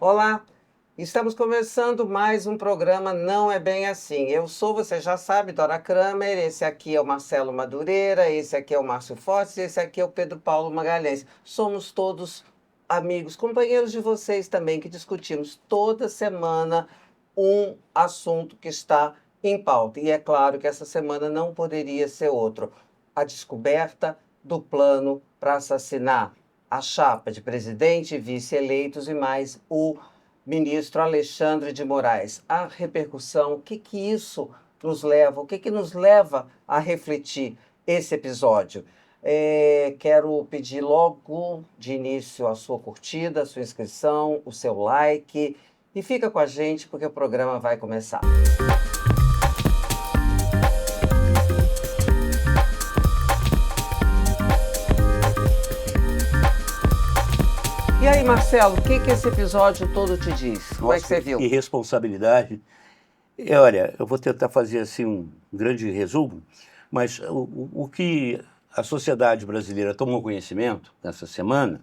Olá, estamos começando mais um programa Não É Bem Assim. Eu sou, você já sabe, Dora Kramer, esse aqui é o Marcelo Madureira, esse aqui é o Márcio Fortes, esse aqui é o Pedro Paulo Magalhães. Somos todos amigos, companheiros de vocês também, que discutimos toda semana um assunto que está em pauta. E é claro que essa semana não poderia ser outro: a descoberta do plano para assassinar a chapa de presidente e vice eleitos e mais o ministro Alexandre de Moraes. A repercussão, o que que isso nos leva, o que que nos leva a refletir esse episódio? Quero pedir logo de início a sua curtida, a sua inscrição, o seu like e fica com a gente porque o programa vai começar. E aí, Marcelo, o que que esse episódio todo te diz? Como é que você viu? Que responsabilidade. Olha, eu vou tentar fazer assim um grande resumo, mas o que a sociedade brasileira tomou conhecimento nessa semana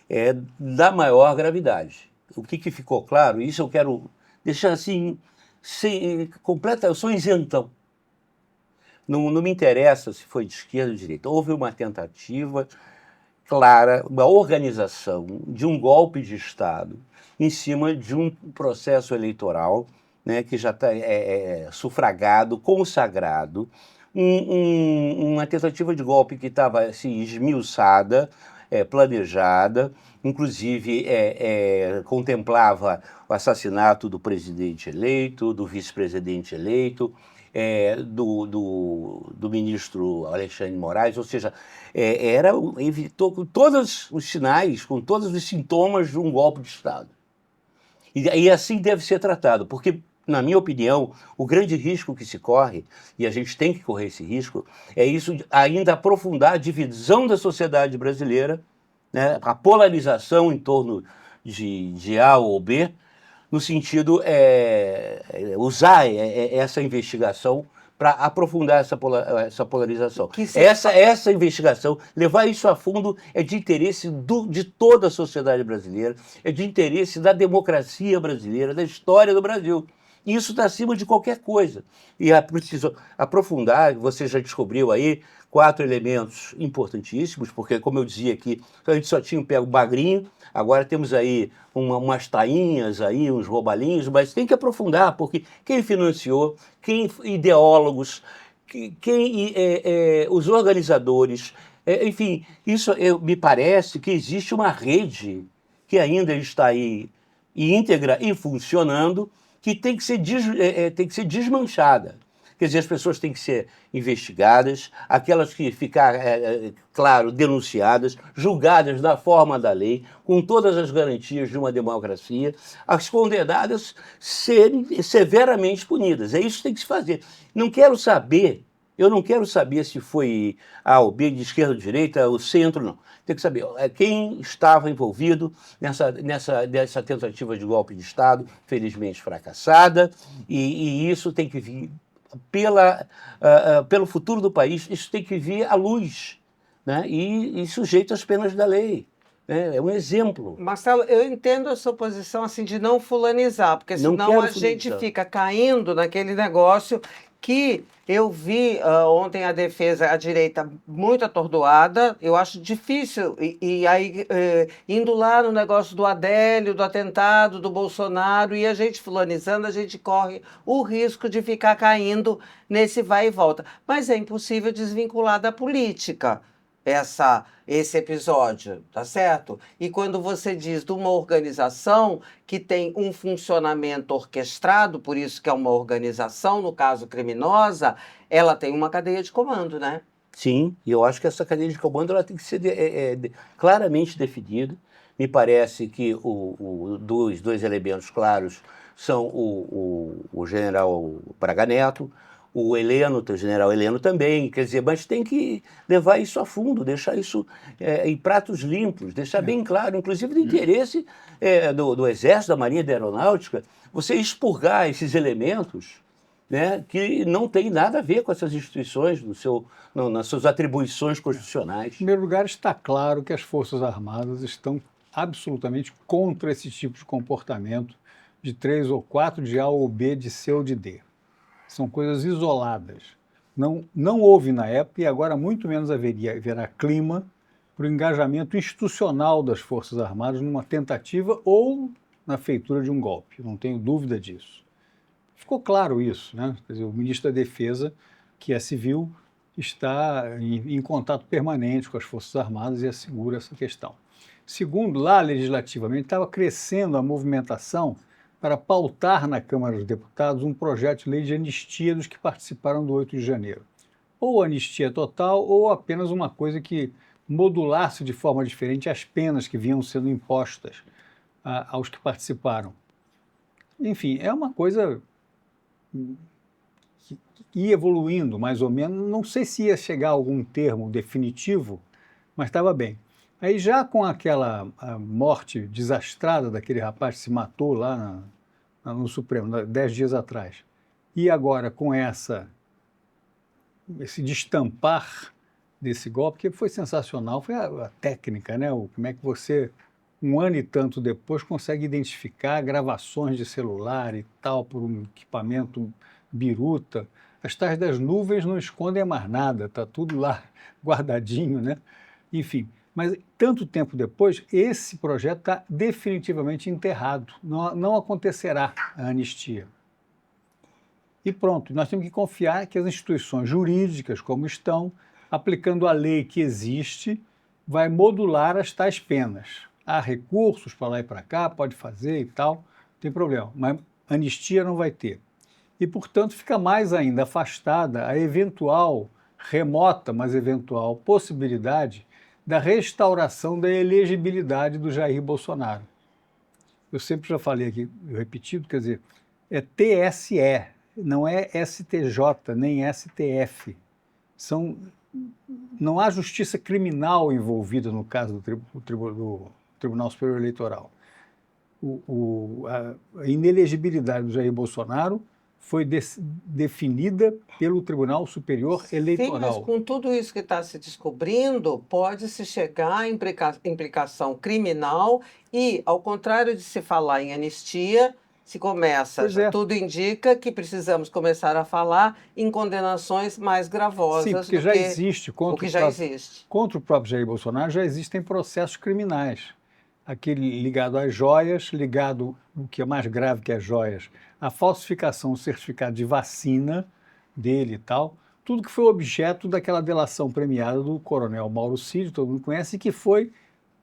é da maior gravidade. O que ficou claro, isso eu quero deixar assim, completa, eu sou isentão. Não me interessa se foi de esquerda ou de direita. Houve uma tentativa clara, uma organização de um golpe de Estado em cima de um processo eleitoral, né, que já está sufragado, consagrado, uma tentativa de golpe que estava assim, esmiuçada, planejada, inclusive contemplava o assassinato do presidente eleito, do vice-presidente eleito, do ministro Alexandre de Moraes, ou seja, evitou com todos os sinais, com todos os sintomas de um golpe de Estado. E assim deve ser tratado, porque, na minha opinião, o grande risco que se corre, e a gente tem que correr esse risco, é isso ainda aprofundar a divisão da sociedade brasileira, né, a polarização em torno de A ou B, no sentido usar essa investigação para aprofundar essa polarização. Essa investigação, levar isso a fundo, é de interesse de toda a sociedade brasileira, é de interesse da democracia brasileira, da história do Brasil. E isso está acima de qualquer coisa. E é preciso aprofundar, você já descobriu aí 4 elementos importantíssimos, porque, como eu dizia aqui, a gente só tinha pego o bagrinho, agora temos aí umas tainhas, aí, uns roubalinhos, mas tem que aprofundar, porque quem financiou, quem ideólogos, os organizadores, enfim, isso me parece que existe uma rede que ainda está aí íntegra e funcionando, que tem que ser desmanchada. Quer dizer, as pessoas têm que ser investigadas, aquelas que ficar, claro, denunciadas, julgadas da forma da lei, com todas as garantias de uma democracia, as condenadas serem severamente punidas. É isso que tem que se fazer. Eu não quero saber se foi A ou B, de esquerda ou de direita, o centro, não. Tem que saber quem estava envolvido nessa tentativa de golpe de Estado, felizmente fracassada, e isso tem que vir pelo futuro do país, isso tem que vir à luz, né? E sujeito às penas da lei. É um exemplo. Marcelo, eu entendo a sua posição assim de não fulanizar, porque senão a gente fica caindo naquele negócio que eu vi ontem a defesa, a direita, muito atordoada. Eu acho difícil, e aí indo lá no negócio do Adélio, do atentado, do Bolsonaro, e a gente fulanizando, a gente corre o risco de ficar caindo nesse vai e volta. Mas é impossível desvincular da política esse episódio, tá certo? E quando você diz de uma organização que tem um funcionamento orquestrado, por isso que é uma organização, no caso criminosa, ela tem uma cadeia de comando, né? Sim, e eu acho que essa cadeia de comando ela tem que ser claramente definida. Me parece que os dois elementos claros são o general Braga Neto, o general Heleno também, quer dizer, mas tem que levar isso a fundo, deixar isso em pratos limpos, deixar bem claro, inclusive do interesse do Exército, da Marinha e da Aeronáutica, você expurgar esses elementos, né, que não tem nada a ver com essas instituições nas suas atribuições constitucionais. Em primeiro lugar, está claro que as Forças Armadas estão absolutamente contra esse tipo de comportamento de 3 ou 4, de A ou B, de C ou de D. São coisas isoladas. Não houve na época, e agora muito menos haverá clima para o engajamento institucional das Forças Armadas numa tentativa ou na feitura de um golpe. Não tenho dúvida disso. Ficou claro isso, né? Quer dizer, o ministro da Defesa, que é civil, está em contato permanente com as Forças Armadas e assegura essa questão. Segundo, lá legislativamente, estava crescendo a movimentação para pautar na Câmara dos Deputados um projeto de lei de anistia dos que participaram do 8 de janeiro. Ou anistia total, ou apenas uma coisa que modulasse de forma diferente as penas que vinham sendo impostas aos que participaram. Enfim, é uma coisa que ia evoluindo, mais ou menos. Não sei se ia chegar a algum termo definitivo, mas estava bem. Aí já com aquela morte desastrada daquele rapaz que se matou lá no Supremo, 10 dias atrás, e agora com esse destampar desse golpe, que foi sensacional, foi a técnica, né? Como é que você, um ano e tanto depois, consegue identificar gravações de celular e tal, por um equipamento biruta. As tais das nuvens não escondem mais nada, está tudo lá guardadinho, né? Enfim, mas tanto tempo depois, esse projeto está definitivamente enterrado. Não acontecerá a anistia. E pronto, nós temos que confiar que as instituições jurídicas, como estão, aplicando a lei que existe, vai modular as tais penas. Há recursos para lá e para cá, pode fazer e tal, não tem problema, mas anistia não vai ter. E, portanto, fica mais ainda afastada a eventual, remota, mas eventual possibilidade da restauração da elegibilidade do Jair Bolsonaro. Eu sempre já falei aqui, repetido, quer dizer, é TSE, não é STJ, nem STF. Não há justiça criminal envolvida no caso do Tribunal Superior Eleitoral. A inelegibilidade do Jair Bolsonaro foi definida pelo Tribunal Superior Eleitoral. Sim, mas com tudo isso que está se descobrindo, pode-se chegar à implicação criminal e, ao contrário de se falar em anistia, se começa, tudo indica que precisamos começar a falar em condenações mais gravosas. Sim, porque já existe. Contra o próprio Jair Bolsonaro já existem processos criminais. Aquele ligado às joias, ligado, o que é mais grave que as joias, a falsificação do certificado de vacina dele e tal, tudo que foi objeto daquela delação premiada do coronel Mauro Cid, todo mundo conhece, e que foi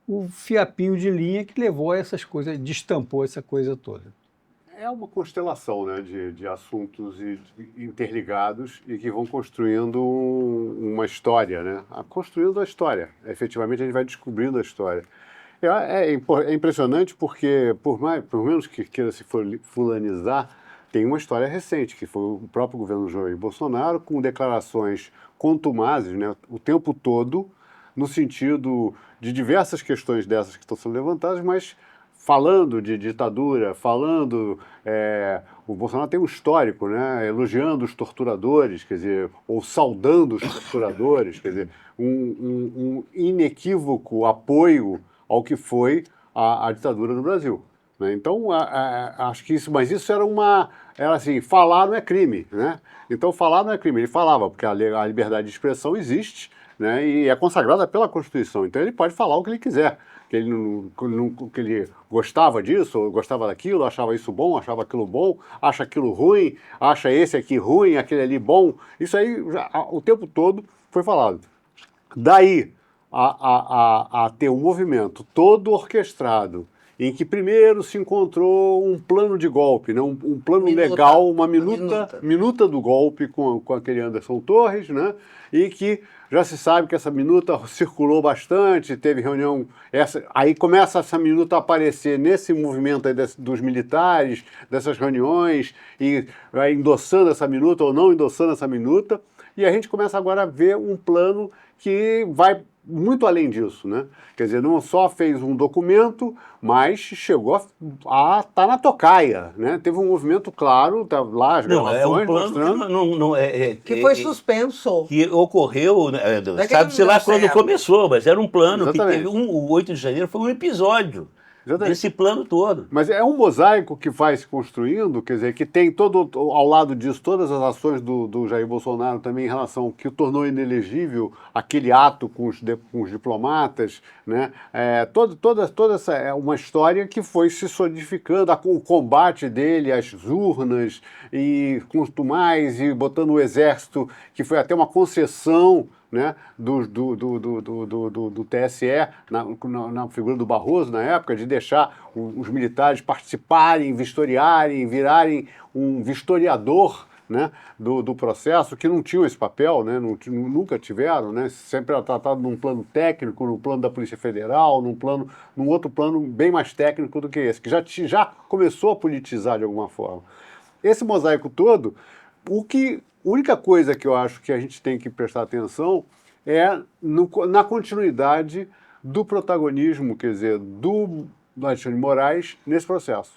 o fiapinho de linha que levou a essas coisas, destampou essa coisa toda. É uma constelação, né, de assuntos interligados e que vão construindo uma história, né? Construindo a história. Efetivamente, a gente vai descobrindo a história. É impressionante porque, por menos que queira se fulanizar, tem uma história recente, que foi o próprio governo Jair Bolsonaro, com declarações contumazes, né, o tempo todo, no sentido de diversas questões dessas que estão sendo levantadas, mas falando de ditadura, o Bolsonaro tem um histórico, né, elogiando os torturadores, quer dizer, ou saudando os torturadores, quer dizer, um inequívoco apoio ao que foi a ditadura no Brasil. Né? Então, acho que isso era assim, falar não é crime, né? Então, falar não é crime, ele falava, porque a liberdade de expressão existe, né, e é consagrada pela Constituição, então ele pode falar o que ele quiser, que ele gostava disso, ou gostava daquilo, achava isso bom, achava aquilo bom, acha aquilo ruim, acha esse aqui ruim, aquele ali bom, isso aí o tempo todo foi falado. Daí a ter um movimento todo orquestrado, em que primeiro se encontrou um plano de golpe, né? um plano legal, uma minuta do golpe com aquele Anderson Torres, né? E que já se sabe que essa minuta circulou bastante, teve reunião, aí começa essa minuta a aparecer nesse movimento aí dos militares, dessas reuniões, e vai endossando essa minuta ou não endossando essa minuta, E a gente começa agora a ver um plano que vai muito além disso, né? Quer dizer, não só fez um documento, mas chegou a estar na tocaia, né? Teve um movimento claro, tá lá as Não, é um gravações plano mostrando. Que foi suspenso. que ocorreu, né, que sabe-se não lá deu quando certo. começou, mas era um plano Exatamente. que teve o 8 de janeiro foi um episódio Exatamente. desse plano todo. Mas é um mosaico que vai se construindo, quer dizer, que tem todo, ao lado disso, todas as ações do Jair Bolsonaro também em relação ao que tornou inelegível aquele ato com os diplomatas, né? Toda essa é uma história que foi se solidificando, o combate dele às urnas e quanto mais, e botando o exército, que foi até uma concessão, né, do TSE, na figura do Barroso, na época, de deixar os militares participarem, vistoriarem, virarem um vistoriador, né, do processo, que não tinham esse papel, né, nunca tiveram, né, sempre era tratado num plano técnico, no plano da Polícia Federal, num outro plano bem mais técnico do que esse, que já começou a politizar de alguma forma. Esse mosaico todo, a única coisa que eu acho que a gente tem que prestar atenção é na continuidade do protagonismo, quer dizer, do Alexandre de Moraes nesse processo,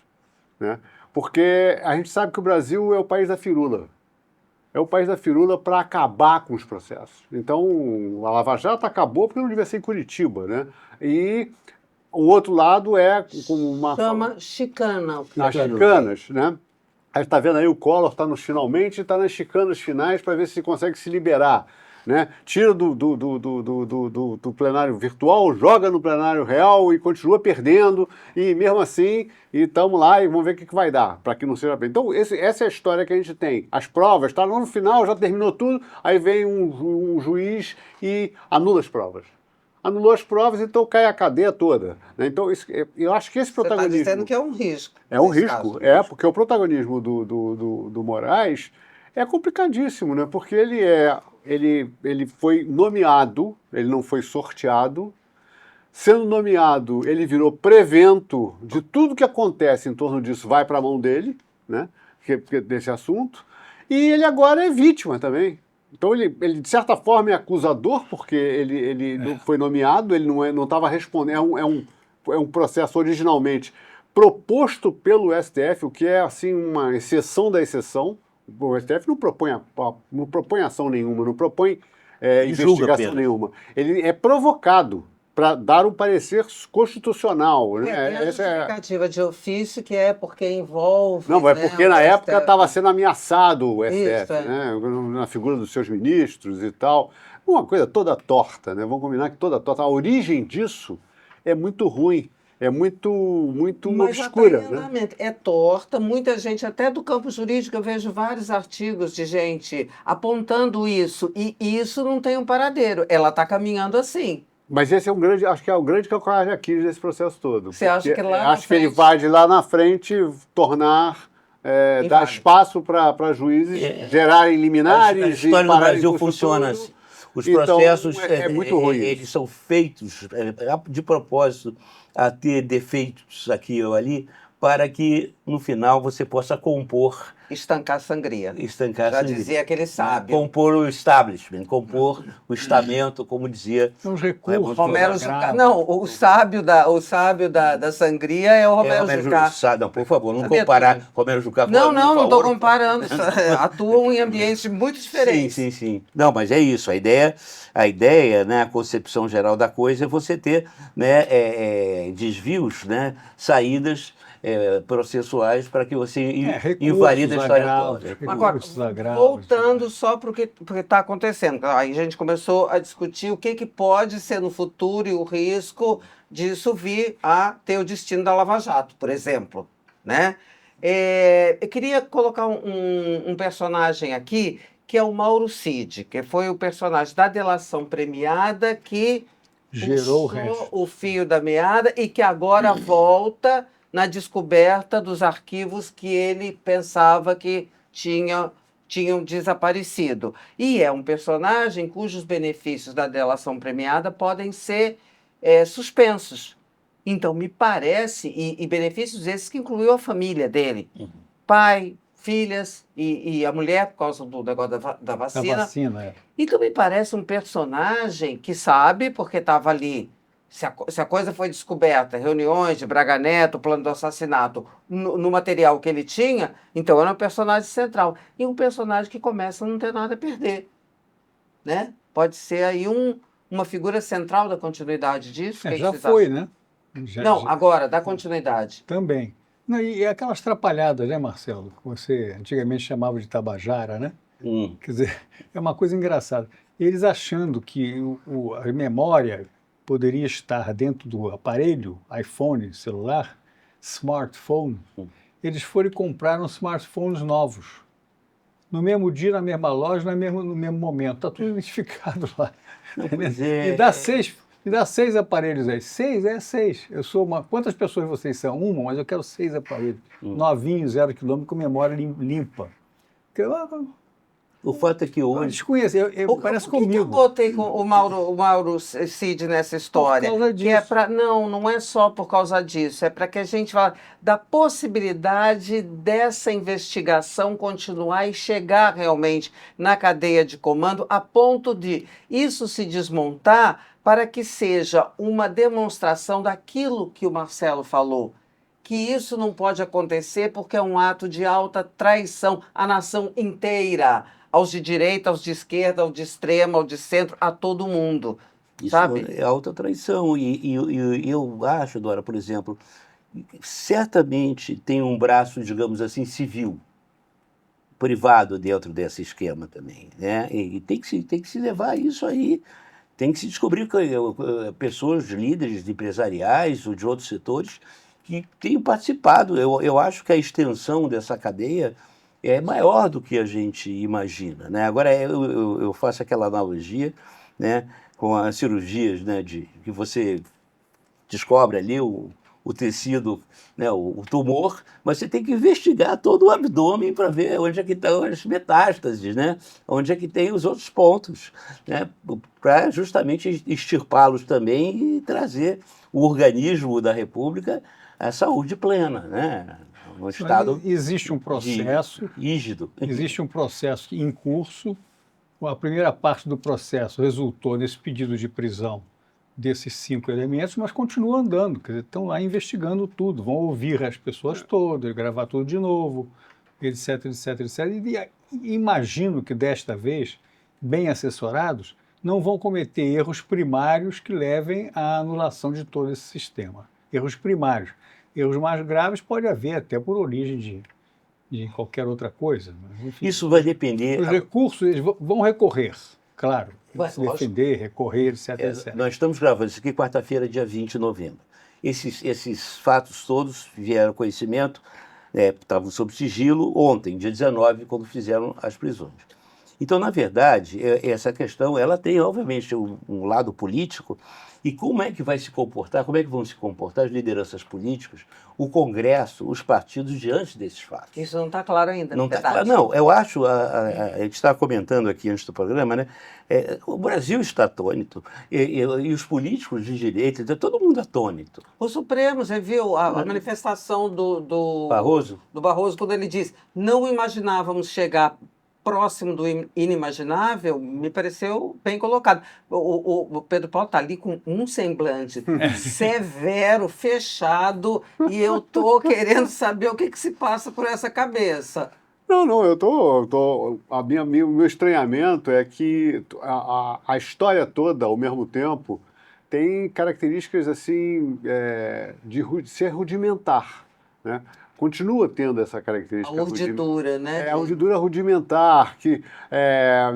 né? Porque a gente sabe que o Brasil é o país da firula. É o país da firula para acabar com os processos. Então, a Lava Jato acabou porque não devia ser em Curitiba, né? E o outro lado é como uma... Chama chicana. As chicanas, né? A gente está vendo aí o Collor está nos finalmente, está nas chicanas finais para ver se consegue se liberar, né? Tira do plenário virtual, joga no plenário real e continua perdendo, e mesmo assim, estamos lá e vamos ver o que vai dar, para que não seja bem. Então, essa é a história que a gente tem. As provas, está lá no final, já terminou tudo, aí vem um juiz e anula as provas. Anulou as provas, então cai a cadeia toda, né? Então, eu acho que esse Você está protagonismo... dizendo que é um risco. É um nesse risco, caso. porque o protagonismo do Moraes é complicadíssimo, né? Porque ele foi nomeado, ele não foi sorteado. Sendo nomeado, ele virou prevento de tudo que acontece em torno disso, vai para a mão dele, né? Desse assunto. E ele agora é vítima também. Então ele de certa forma é acusador, porque ele não foi nomeado, ele não estava respondendo, é um processo originalmente proposto pelo STF, o que é assim uma exceção da exceção. O STF não propõe ação nenhuma, não propõe investigação nenhuma. Ele é provocado para dar um parecer constitucional. Né? Tem a justificativa de ofício, que é porque envolve... Não, é porque na época estava sendo ameaçado o STF, Isso, né? Na figura dos seus ministros e tal. Uma coisa toda torta, né? Vamos combinar que toda torta. A origem disso é muito ruim. É muito Mas obscura, já tá em né? andamento. É torta, muita gente, até do campo jurídico, eu vejo vários artigos de gente apontando isso, e isso não tem um paradeiro. Ela está caminhando assim. Mas esse é acho que é o grande calcanhar de Aquiles desse processo todo. Você acha que lá na acho que ele frente- vai de lá na frente dar Inválido. espaço para juízes gerarem liminares. A história e do pararem Brasil com isso funciona tudo. assim. Os Então, processos é muito ruim eles isso. são feitos de propósito a ter defeitos aqui ou ali, para que no final você possa compor, Estancar a sangria. estancar Já essa dizia aquele sábio. compor o establishment, compor o estamento, como dizia São os recursos. Romero os Jucá. agravos. Não, o sábio da sangria é o Romero Jucá. Não, por favor, não Sabia comparar tudo. Romero Jucá com Não, por não estou favor. comparando. Atuam em ambientes muito diferentes. Sim. Não, mas é isso. A ideia, né, a concepção geral da coisa é você ter, né, desvios, né, saídas processuais para que você invalide a história toda. Agora, Recursos agravos. voltando só para o que está acontecendo. Aí a gente começou a discutir o que pode ser no futuro e o risco disso vir a ter o destino da Lava Jato, por exemplo, né? Eu queria colocar um personagem aqui, que é o Mauro Cid, que foi o personagem da delação premiada que Gerou o puxou resto. o fio da meada e que agora volta na descoberta dos arquivos que ele pensava que tinham desaparecido. E é um personagem cujos benefícios da delação premiada podem ser suspensos. Então, me parece, e benefícios esses que incluiu a família dele, pai, filhas e a mulher por causa do negócio da Da vacina. vacina, é. Então me parece um personagem que sabe, porque estava ali, se a coisa foi descoberta, reuniões de Braga Neto, plano do assassinato, no material que ele tinha, então era um personagem central. E um personagem que começa a não ter nada a perder, né? Pode ser aí uma figura central da continuidade disso. O que Já vocês foi, acham? né? Não, agora, da continuidade. Também. Não, e aquelas trapalhadas, né, Marcelo? Que você antigamente chamava de tabajara, né? Quer dizer, é uma coisa engraçada. Eles achando que a memória poderia estar dentro do aparelho, iPhone, celular, smartphone, eles foram e compraram smartphones novos. No mesmo dia, na mesma loja, no mesmo momento. Está tudo identificado lá. Pois é. Me dá 6 aparelhos aí. 6? É 6. Eu sou uma. Quantas pessoas vocês são? Uma, mas eu quero 6 aparelhos. Novinhos, 0 quilômetro, com memória limpa. O fato é que Eu hoje... desconheço, parece Por que eu comigo. botei com o Mauro Cid nessa história? Por causa Que é disso. para não é só por causa disso, é para que a gente fale da possibilidade dessa investigação continuar e chegar realmente na cadeia de comando a ponto de isso se desmontar para que seja uma demonstração daquilo que o Marcelo falou. Que isso não pode acontecer porque é um ato de alta traição à nação inteira, aos de direita, aos de esquerda, ao de extrema, ao de centro, a todo mundo, Isso sabe? é alta traição. E eu acho, Dora, por exemplo, certamente tem um braço, digamos assim, civil, privado dentro desse esquema também, né? E tem que se levar isso aí. Tem que se descobrir pessoas, líderes empresariais ou de outros setores que tenham participado. Eu acho que a extensão dessa cadeia é maior do que a gente imagina, né? Agora, eu faço aquela analogia, né, com as cirurgias, né, que você descobre ali o tecido, né, o tumor, mas você tem que investigar todo o abdômen para ver onde é que estão as metástases, né? Onde é que tem os outros pontos, né? Para justamente extirpá-los também e trazer o organismo da República à saúde plena, né? Um estado Existe um processo, rígido. existe um processo em curso. A primeira parte do processo resultou nesse pedido de prisão desses 5 elementos, mas continua andando, quer dizer, estão lá investigando tudo, vão ouvir as pessoas todas, gravar tudo de novo, etc, etc, etc. E imagino que desta vez, bem assessorados, não vão cometer erros primários que levem à anulação de todo esse sistema. Erros primários. Erros mais graves pode haver até por origem de qualquer outra coisa. Mas, enfim, Isso vai depender. os recursos eles vão recorrer, claro. Ué, Se defender, recorrer, etc, etc. Nós estamos gravando isso aqui quarta-feira, dia 20 de novembro. Esses fatos todos vieram ao conhecimento, estavam sob sigilo ontem, dia 19, quando fizeram as prisões. Então, na verdade, essa questão ela tem, obviamente, um lado político. E como é que vai se comportar, como é que vão se comportar as lideranças políticas, o Congresso, os partidos diante desses fatos? Isso não está claro ainda, Não está verdade. claro. Não, eu acho, a gente estava comentando aqui antes do programa, né? O Brasil está atônito, e os políticos de direita, todo mundo atônito. O Supremo, você viu a manifestação do Barroso? do Barroso, quando ele diz não imaginávamos chegar próximo do inimaginável, me pareceu bem colocado. O Pedro Paulo está ali com um semblante severo, fechado, e eu estou querendo saber o que se passa por essa cabeça. Não, o meu estranhamento é que a história toda, ao mesmo tempo, tem características assim de ser rudimentar, né? Continua tendo essa característica. A urdidura, né? A urdidura rudimentar, que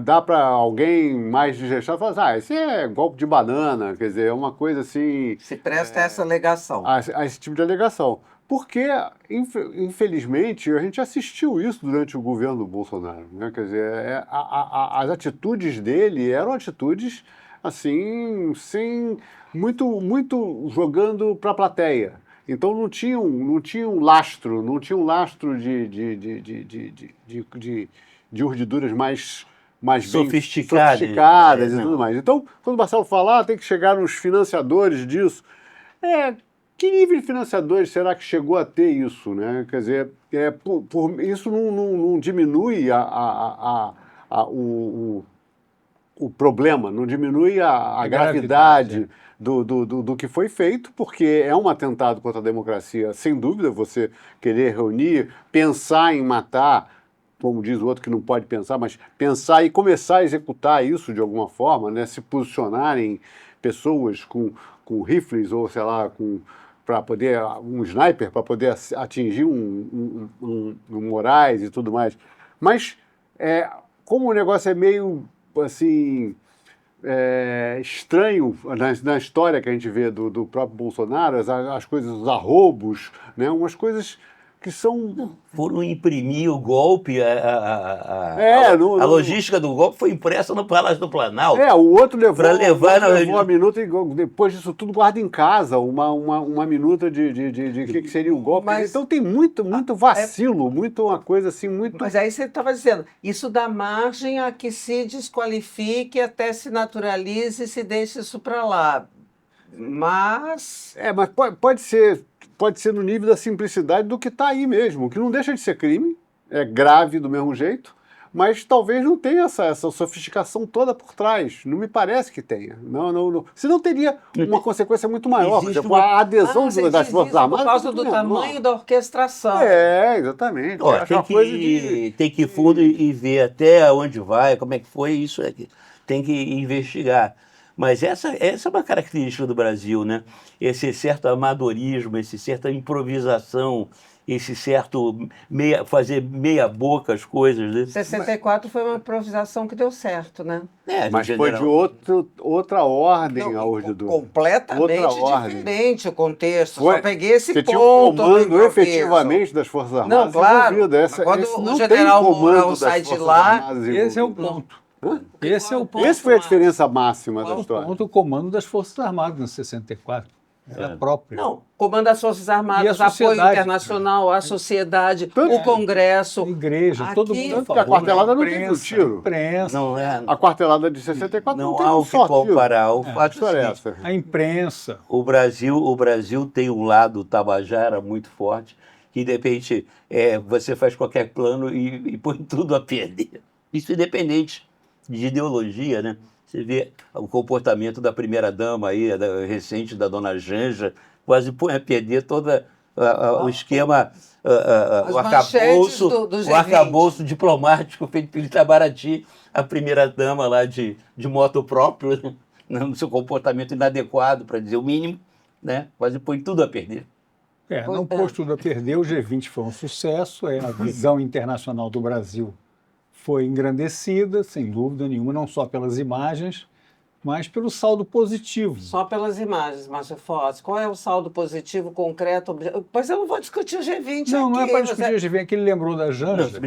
dá para alguém mais desleixado falar, esse é golpe de banana, quer dizer, é uma coisa assim... Se presta a essa alegação. A esse tipo de alegação. Porque, infelizmente, a gente assistiu isso durante o governo do Bolsonaro, né? Quer dizer, as atitudes dele eram atitudes, assim, muito jogando para a plateia. Então não tinha um lastro de urdiduras mais Sofisticadas. sofisticadas e tudo mais. Então, quando o Marcelo fala, tem que chegar nos financiadores disso, Que nível de financiadores será que chegou a ter isso, né? Quer dizer, isso não diminui o problema, não diminui a gravidade do que foi feito, porque é um atentado contra a democracia, sem dúvida, você querer reunir, pensar em matar, como diz o outro que não pode pensar, mas pensar e começar a executar isso de alguma forma, né? Se posicionarem pessoas com rifles ou, sei lá, para poder, um sniper para poder atingir um Moraes e tudo mais. Mas, como o negócio é meio, assim, estranho na história que a gente vê do próprio Bolsonaro, as coisas, os arrobos, né, umas coisas que são... Foram imprimir o golpe, a logística do golpe foi impressa no Palácio do Planalto. O outro levou a a minuta e depois disso tudo guarda em casa, uma minuta de que seria o golpe. Mas, então tem muito vacilo, muito uma coisa assim, muito... Mas aí você estava dizendo, isso dá margem a que se desqualifique, até se naturalize e se deixe isso para lá. Mas pode ser no nível da simplicidade do que está aí mesmo, que não deixa de ser crime, é grave do mesmo jeito, mas talvez não tenha essa sofisticação toda por trás. Não me parece que tenha. Não. Senão teria uma consequência muito maior. Por exemplo, a adesão das Forças Armadas... Por causa do tamanho da orquestração. Exatamente. Tem que ir fundo e ver até onde vai, como é que foi, isso tem que investigar. Mas essa é uma característica do Brasil, né? Esse certo amadorismo, esse certa improvisação, esse certo fazer meia boca as coisas. Né? 64 foi uma improvisação que deu certo, né? Mas foi de outra ordem a Urge do... Completamente diferente o contexto. Só peguei esse ponto. Tinha um comando efetivamente das Forças Armadas. Não, claro. Quando o general Mourão sai de lá... Esse é o ponto. Esse é o ponto. Esse foi a diferença máxima da história. O comando das Forças Armadas em 64. Era próprio. Não, comando das Forças Armadas, apoio internacional, a sociedade, o Congresso. A igreja, todo mundo. Porque a quartelada não teve um tiro. Imprensa. A quartelada de 64 não teve há um o que só comparar. tiro. O fato é essa. A imprensa. O Brasil tem um lado tabajara muito forte, que de repente você faz qualquer plano e põe tudo a perder. Isso independente de ideologia, né? Você vê o comportamento da primeira-dama aí, recente da dona Janja, quase põe a perder todo o esquema, o arcabouço diplomático feito pelo Itamaraty, a primeira-dama lá de moto próprio, né? No seu comportamento inadequado, para dizer o mínimo, né? Quase põe tudo a perder. Não pôs tudo a perder, o G20 foi um sucesso, a visão internacional do Brasil foi engrandecida, sem dúvida nenhuma, não só pelas imagens, mas pelo saldo positivo. Só pelas imagens, Márcio Foz. Qual é o saldo positivo, concreto? Pois eu não vou discutir o G20 não, aqui. Não é para discutir o G20, é que ele lembrou da Janja.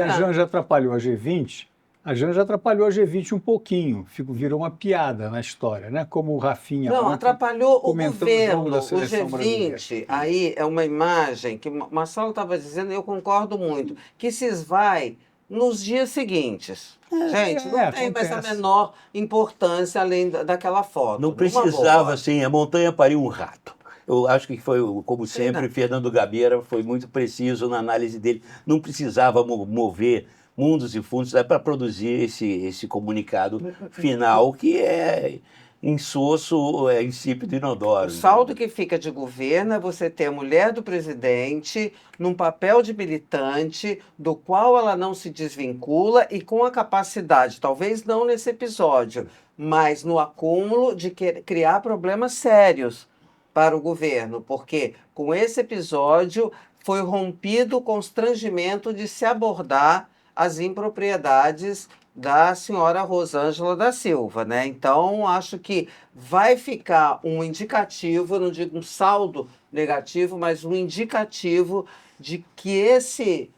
A Janja atrapalhou a G20. A Janja atrapalhou a G20 um pouquino, virou uma piada na história, né? Como o Rafinha... Não, atrapalhou o governo, o G20. Aí é uma imagem que o Marcelo estava dizendo, e eu concordo muito, que se esvai nos dias seguintes. Gente, não tem mais a menor importância além daquela foto. Não precisava, assim, a montanha pariu um rato. Eu acho que foi, como sempre, Fernando Gabeira foi muito preciso na análise dele. Não precisava mover mundos e fundos para produzir esse comunicado final, que é insosso, insípido e inodoro. O saldo que fica de governo é você ter a mulher do presidente num papel de militante, do qual ela não se desvincula e com a capacidade, talvez não nesse episódio, mas no acúmulo de criar problemas sérios para o governo, porque com esse episódio foi rompido o constrangimento de se abordar as impropriedades da senhora Rosângela da Silva, né? Então, acho que vai ficar um indicativo, eu não digo um saldo negativo, mas um indicativo de que esse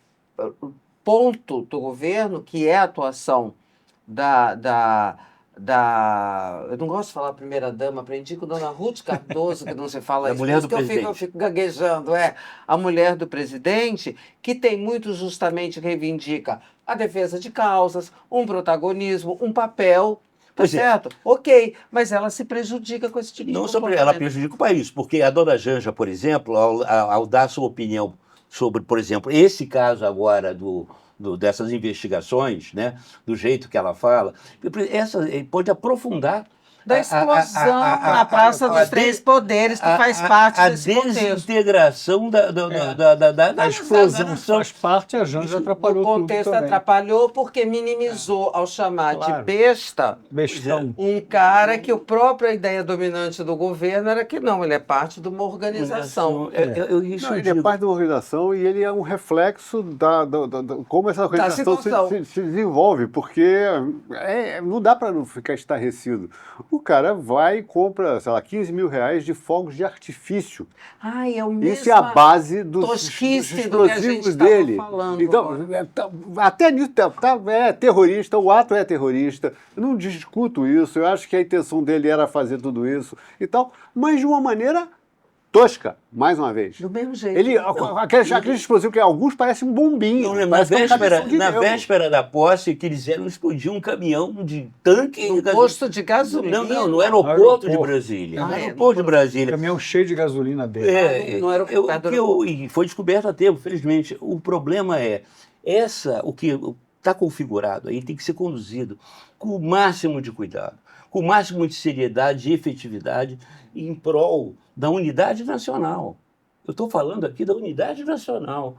ponto do governo, que é a atuação eu não gosto de falar primeira-dama, aprendi com Dona Ruth Cardoso, que não se fala isso. Mulher do presidente. Eu fico gaguejando, a mulher do presidente, que tem muito justamente reivindica a defesa de causas, um protagonismo, um papel Tá certo? Ok, mas ela se prejudica com esse tipo de Não só comportamento. ela prejudica o país, porque a dona Janja, por exemplo, ao dar sua opinião sobre, por exemplo, esse caso agora dessas investigações, né, do jeito que ela fala, pode aprofundar Da explosão na Praça dos Três Poderes, que faz parte desse contexto. desintegração A explosão nação. faz parte, a Janja atrapalhou O contexto tudo também. atrapalhou porque minimizou ao chamar Claro. de besta Bestão. um cara que a própria ideia dominante do governo era que não, ele é parte de uma organização. Não, ele é parte de uma organização e ele é um reflexo como essa organização situação. se desenvolve, porque não dá para não ficar estarrecido. O cara vai e compra, sei lá, 15 mil reais de fogos de artifício. Ai, é o Isso é a mesmo base dos tosquice do que a gente explosivos estava dele. falando Então, agora. até nisso é terrorista, o ato é terrorista. Eu não discuto isso, eu acho que a intenção dele era fazer tudo isso e tal, mas de uma maneira tosca, mais uma vez. Do mesmo jeito. Aquele explosivo que alguns parecem um bombinho. Na parece que é um cabeção de nego. véspera da posse, que eles iam explodir um caminhão de tanque. No posto de gasolina. Não, no aeroporto de Aeroporto. Brasília. Ah, No é, aeroporto de Brasília. Caminhão cheio de gasolina dele. Não era o E foi descoberto a tempo, felizmente. O problema é, o que está configurado aí tem que ser conduzido com o máximo de cuidado, com o máximo de seriedade e efetividade em prol da unidade nacional. Eu estou falando aqui da unidade nacional,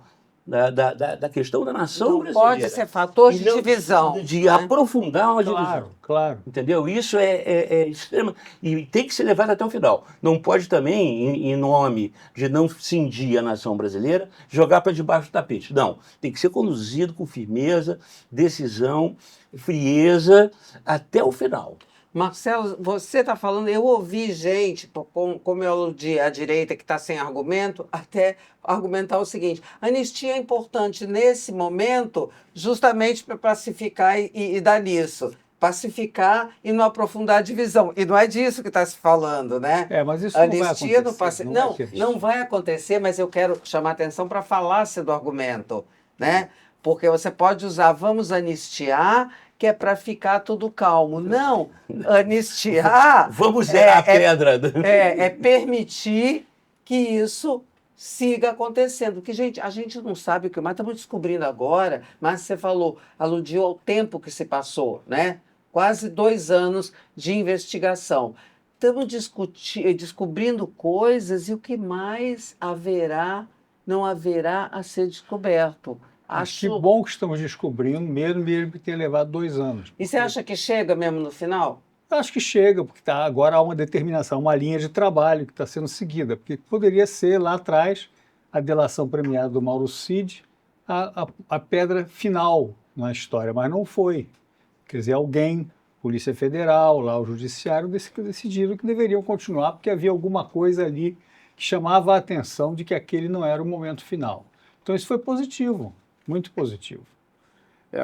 da questão da nação Não brasileira. pode ser fator E de não divisão. De né? aprofundar uma divisão. Claro, claro. Entendeu? Isso é extremo. E tem que ser levado até o final. Não pode também, em nome de não cindir a nação brasileira, jogar para debaixo do tapete. Não. Tem que ser conduzido com firmeza, decisão, frieza, até o final. Marcelo, você está falando, eu ouvi gente, como eu aludi à direita que está sem argumento, até argumentar o seguinte: a anistia é importante nesse momento justamente para pacificar e dar nisso. Pacificar e não aprofundar a divisão. E não é disso que está se falando, né? Mas isso Anistia não vai acontecer. Não vai acontecer, mas eu quero chamar a atenção para a falácia do argumento, né? Porque você pode usar vamos anistiar, que é para ficar tudo calmo. Não, anistiar... Vamos zerar a pedra. É permitir que isso siga acontecendo. Porque, gente, a gente não sabe o que mais estamos descobrindo agora, mas você falou, aludiu ao tempo que se passou, né? Quase 2 anos de investigação. Estamos descobrindo coisas e o que mais não haverá a ser descoberto. Que bom que estamos descobrindo, mesmo que tenha levado 2 anos. E você acha que chega mesmo no final? Eu acho que chega, porque agora há uma determinação, uma linha de trabalho que está sendo seguida, porque poderia ser lá atrás a delação premiada do Mauro Cid, a pedra final na história, mas não foi. Quer dizer, alguém, Polícia Federal, lá o Judiciário, decidiram que deveriam continuar, porque havia alguma coisa ali que chamava a atenção de que aquele não era o momento final. Então isso foi positivo, muito positivo.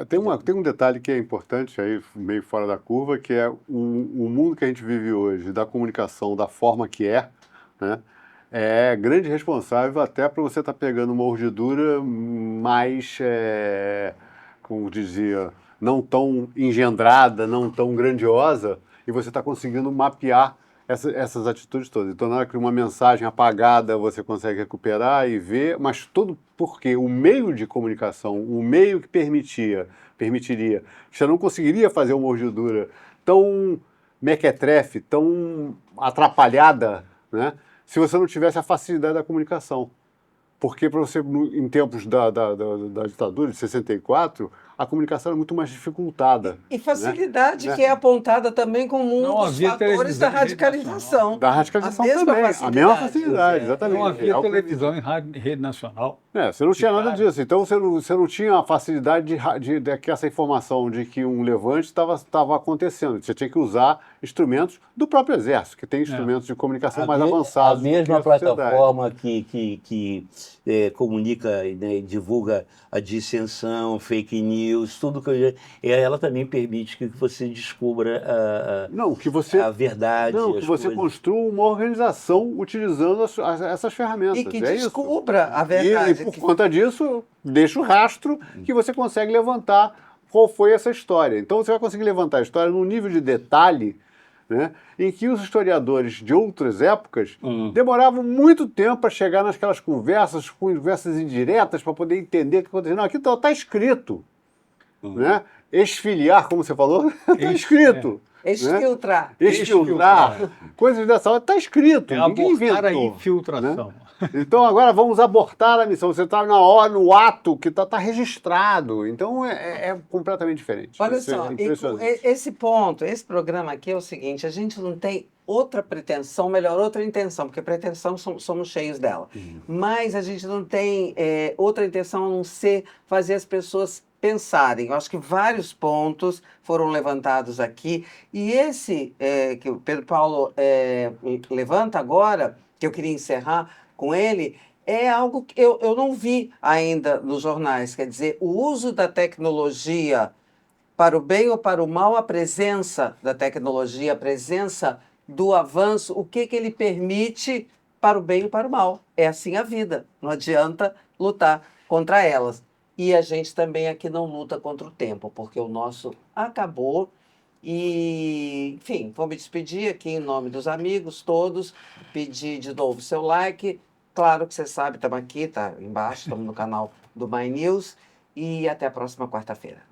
Tem um detalhe que é importante, aí, meio fora da curva, que é o mundo que a gente vive hoje, da comunicação, da forma que né, é grande responsável até para você estar pegando uma urdidura mais, como dizia, não tão engendrada, não tão grandiosa, e você está conseguindo mapear essas atitudes todas. Então, na hora que uma mensagem apagada você consegue recuperar e ver, mas tudo porque o meio de comunicação, o meio que permitiria, você não conseguiria fazer uma urdidura tão mequetrefe, tão atrapalhada, né, se você não tivesse a facilidade da comunicação. Porque para você, em tempos da ditadura de 64, a comunicação era muito mais dificultada. E facilidade, né? que é apontada também como um Não dos havia fatores da radicalização. Da radicalização A mesma também. facilidade. A mesma facilidade, exatamente. Não havia televisão em rede nacional. Você não tinha nada disso. Então você não tinha a facilidade de que essa informação de que um levante estava acontecendo. Você tinha que usar instrumentos do próprio Exército, que tem instrumentos de comunicação mais avançados. A mesma do que a sociedade. plataforma que comunica, né, divulga a dissensão, fake news, tudo que ela também permite que você descubra a verdade. Não, que você construa uma organização utilizando essas ferramentas. E que isso. descubra a verdade. E por conta disso, deixa o rastro que você consegue levantar qual foi essa história. Então você vai conseguir levantar a história num nível de detalhe, né, em que os historiadores de outras épocas demoravam muito tempo para chegar nasquelas conversas indiretas, para poder entender o que aconteceu. Não, aqui está escrito. Né? Esfiliar, como você falou, está escrito. Exfiltrar. Exfiltrar. Coisas dessa hora, está escrito. Ninguém Abortar a inventou. infiltração. Então agora vamos abortar a missão. Você está na hora, no ato que está registrado. Então é completamente diferente. Olha Isso é só, impressionante. esse ponto, esse programa aqui é o seguinte, a gente não tem outra pretensão, melhor, outra intenção, porque pretensão somos cheios dela. Mas a gente não tem outra intenção a não ser fazer as pessoas pensarem. Eu acho que vários pontos foram levantados aqui. E esse que o Pedro Paulo levanta agora, que eu queria encerrar com ele, é algo que eu não vi ainda nos jornais. Quer dizer, o uso da tecnologia para o bem ou para o mal, a presença da tecnologia, a presença do avanço, o que ele permite para o bem ou para o mal. É assim a vida. Não adianta lutar contra elas. E a gente também aqui não luta contra o tempo, porque o nosso acabou. E, enfim, vou me despedir aqui em nome dos amigos todos, pedir de novo seu like. Claro que você sabe, estamos aqui, tá embaixo, estamos no canal do My News. E até a próxima quarta-feira.